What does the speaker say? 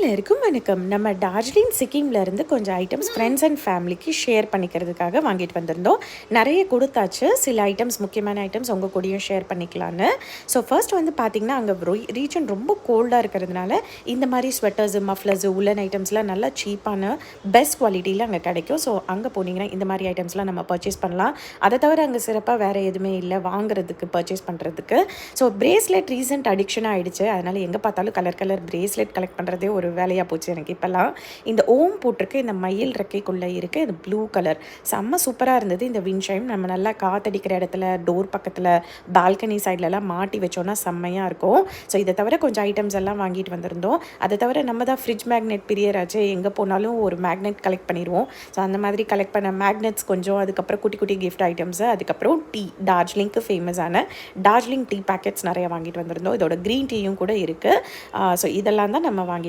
அனைவருக்கும் வணக்கம். நம்ம டார்ஜிலிங் சிக்கிம்ல இருந்து கொஞ்சம் ஐட்டம்ஸ் ஃப்ரெண்ட்ஸ் அண்ட் ஃபேமிலிக்கு ஷேர் பண்ணிக்கிறதுக்காக வாங்கிட்டு வந்திருந்தோம். நிறைய கொடுத்தாச்சு. சில ஐட்டம்ஸ், முக்கியமான ஐட்டம்ஸ் உங்கள் கூடயும் ஷேர் பண்ணிக்கலான்னு. ஸோ ஃபர்ஸ்ட் வந்து பார்த்திங்கன்னா, அங்கே ரீஜன் ரொம்ப கோல்டாக இருக்கிறதுனால இந்த மாதிரி ஸ்வெட்டர்ஸு, மஃப்ளர்ஸு, உல்லன் ஐட்டம்ஸ்லாம் நல்லா சீப்பான பெஸ்ட் குவாலிட்டியில் அங்கே கிடைக்கும். ஸோ அங்கே போனீங்கன்னா இந்த மாதிரி ஐட்டம்ஸ்லாம் நம்ம பர்ச்சேஸ் பண்ணலாம். அதை தவிர அங்கே சிறப்பாக வேறு எதுவுமே இல்லை வாங்குறதுக்கு, பர்ச்சேஸ் பண்ணுறதுக்கு. ஸோ பிரேஸ்லெட் ரீசெண்ட் அடிக்ஷனாக ஆகிடுச்சு. அதனால் எங்கே பார்த்தாலும் கலர் பிரேஸ்லெட் கலெக்ட் பண்ணுறதே ஒரு வேலையாக போச்சு எனக்கு. இப்போல்லாம் இந்த ஓம் போட்டிருக்கு, இந்த மயில் ரெக்கைக்குள்ளே இருக்குது, இது ப்ளூ கலர் செம்ம சூப்பராக இருந்தது. இந்த விண்ஷைம் நம்ம நல்லா காற்றடிக்கிற இடத்துல, டோர் பக்கத்தில், பால்கனி சைட்லலாம் மாட்டி வச்சோன்னா செம்மையாக இருக்கும். ஸோ இதை தவிர கொஞ்சம் ஐட்டம்ஸ் எல்லாம் வாங்கிட்டு வந்திருந்தோம். அதை தவிர நம்ம தான் ஃப்ரிட்ஜ் மேக்னெட் பிரியராச்சு, எங்கே போனாலும் ஒரு மேக்னெட் கலெக்ட் பண்ணிடுவோம். ஸோ அந்த மாதிரி கலெக்ட் பண்ண மேக்னெட்ஸ் கொஞ்சம், அதுக்கப்புறம் குட்டி குட்டி கிஃப்ட் ஐட்டம்ஸு, அதுக்கப்புறம் டீ, டார்ஜிலிங்க்கு ஃபேமஸான டார்ஜிலிங் டீ பேக்கெட்ஸ் நிறைய வாங்கிட்டு வந்திருந்தோம். இதோட க்ரீன் டீயும் கூட இருக்குது. ஸோ இதெல்லாம் தான் நம்ம வாங்கிட்டு